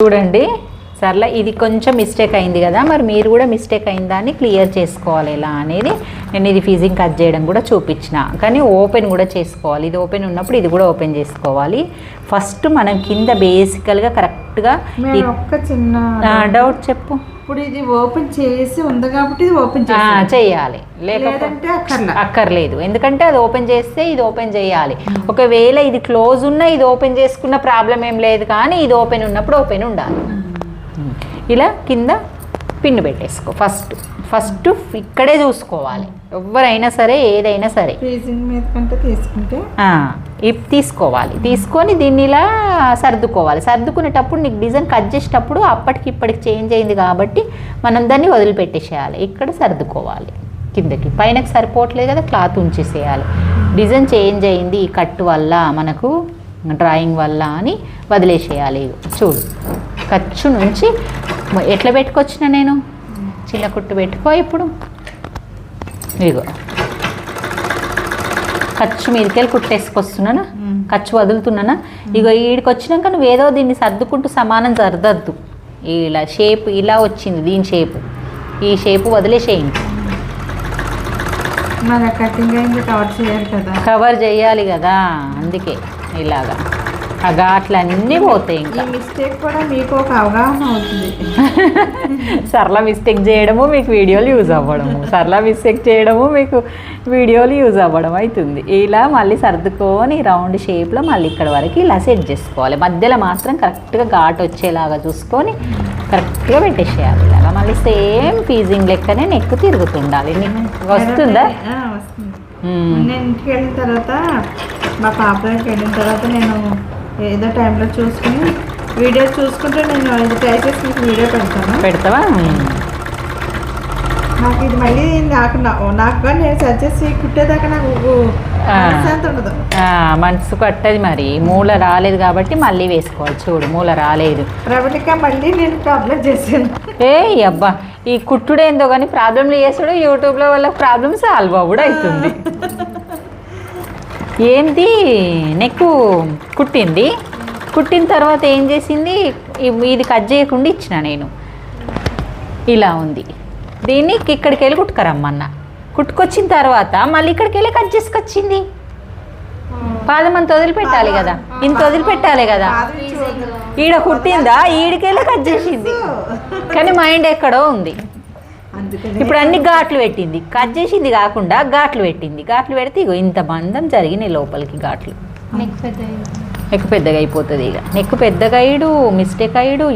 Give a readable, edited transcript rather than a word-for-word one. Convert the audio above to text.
చూడండి సర్లే, ఇది కొంచెం మిస్టేక్ అయింది కదా, మరి మీరు కూడా మిస్టేక్ అయిన దాన్ని క్లియర్ చేసుకోవాలి ఎలా అనేది. నేను ఇది ఫిజింగ్ కట్ చేయడం కూడా చూపించిన, కానీ ఓపెన్ కూడా చేసుకోవాలి. ఇది ఓపెన్ ఉన్నప్పుడు ఇది కూడా ఓపెన్ చేసుకోవాలి. ఫస్ట్ మనం కింద బేసికల్గా కరెక్ట్గా ఒక్క చిన్న డౌట్ చెప్పు. ఇప్పుడు ఇది ఓపెన్ చేసి ఉంది కాబట్టి ఇది ఓపెన్ చేయాలి, లేకపోతే అక్కర్లేదు. ఎందుకంటే అది ఓపెన్ చేస్తే ఇది ఓపెన్ చేయాలి. ఒకవేళ ఇది క్లోజ్ ఉన్నా ఇది ఓపెన్ చేసుకున్న ప్రాబ్లం ఏం లేదు, కానీ ఇది ఓపెన్ ఉన్నప్పుడు ఓపెన్ ఉండాలి. ఇలా కింద పిన్ను పెట్టేసుకో. ఫస్ట్ ఇక్కడే చూసుకోవాలి ఎవరైనా సరే, ఏదైనా సరే తీసుకోవాలి. తీసుకొని దీన్ని ఇలా సర్దుకోవాలి. సర్దుకునేటప్పుడు నీకు డిజైన్ కట్ చేసేటప్పుడు అప్పటికి ఇప్పటికి చేంజ్ అయింది కాబట్టి మనం దాన్ని వదిలిపెట్టేసేయాలి. ఇక్కడ సర్దుకోవాలి కిందకి. పైనకి సరిపోవట్లేదు కదా, క్లాత్ ఉంచేసేయాలి. డిజైన్ చేంజ్ అయింది ఈ కట్ వల్ల, మనకు డ్రాయింగ్ వల్ల అని వదిలేసేయాలి. చూడు, ఖర్చు నుంచి ఎట్లా పెట్టుకొచ్చిన నేను, చిన్న కుట్టు పెట్టుకో. ఇప్పుడు ఇదిగో ఖర్చు మీదకెళ్ళి కుట్టేసుకొస్తున్నానా, ఖర్చు వదులుతున్నానా. ఇగో ఈడికి వచ్చినాక నువ్వు ఏదో దీన్ని సర్దుకుంటూ సమానం సర్దద్దు. ఇలా షేప్ ఇలా వచ్చింది, దీని షేపు, ఈ షేపు వదిలేసేయండి. కవర్ చేయాలి కదా, అందుకే ఇలాగా ఆ ఘాట్లన్నీ పోతాయి. ఇంకా మిస్టేక్ కూడా మీకు ఒక అవగాహన అవుతుంది. సరళ మిస్టేక్ చేయడము మీకు వీడియోలు యూజ్ అవ్వడము, సరళ మిస్టేక్ చేయడము మీకు వీడియోలు యూజ్ అవ్వడం అవుతుంది. ఇలా మళ్ళీ సర్దుకొని రౌండ్ షేప్లో మళ్ళీ ఇక్కడ వరకు ఇలా సెట్ చేసుకోవాలి. మధ్యలో మాత్రం కరెక్ట్గా ఘాట్ వచ్చేలాగా చూసుకొని కరెక్ట్గా పెట్టేసేయాలి. ఇలాగా మళ్ళీ సేమ్ ఫీజింగ్ లెక్కనే నెక్ తిరుగుతుండాలి. వస్తుందా? నేను ఇంటికి వెళ్ళిన తర్వాత, మా పాప దగ్గరికి వెళ్ళిన తర్వాత నేను ఏదో టైంలో చూసుకుని వీడియో చూసుకుంటే నేను ఇది ట్రై చేసి మీకు వీడియో పెడతావా? నాకు ఇది మళ్ళీ నాకు నేను సర్చ్ చేసి కుట్టేదాకా నాకు ఉండదు, మనసు కట్టది. మరి మూల రాలేదు కాబట్టి మళ్ళీ వేసుకోవాలి. చూడు, మూల రాలేదు కాబట్టి మళ్ళీ నేను ప్రాబ్లం చేశాను. అబ్బా, ఈ కుట్టుడేందో కానీ ప్రాబ్లంలు చేసాడు యూట్యూబ్లో వాళ్ళకి ప్రాబ్లమ్ సాల్వ్ అవ్వడం అవుతుంది. ఏంటి నెక్ కుట్టిన తర్వాత ఏం చేసింది, ఇది కట్ చేయకుండా ఇచ్చిన నేను. ఇలా ఉంది, దీన్ని ఇక్కడికి వెళ్ళి కుట్టుకరమ్మన్నా. కుట్టుకొచ్చిన తర్వాత మళ్ళీ ఇక్కడికి వెళ్ళి కట్ చేసుకొచ్చింది. పాదం అంత వదిలిపెట్టాలి కదా, ఇంత వదిలిపెట్టాలి కదా. ఈడ కుట్టిందా, ఈడికెళ్ళి కట్ చేసింది. కానీ మైండ్ ఎక్కడో ఉంది. ఇప్పుడు అన్ని ఘాట్లు పెట్టింది, కట్ చేసింది కాకుండా ఘాట్లు పెట్టింది. ఘాట్లు పెడితే ఇగో ఇంత బంధం జరిగినాయి లోపలికి ఘాట్లు. నెక్ పెద్దగా అయిపోతుంది. ఇక నెక్ పెద్దగా అయ్యాడు, మిస్టేక్ అయ్యాడు.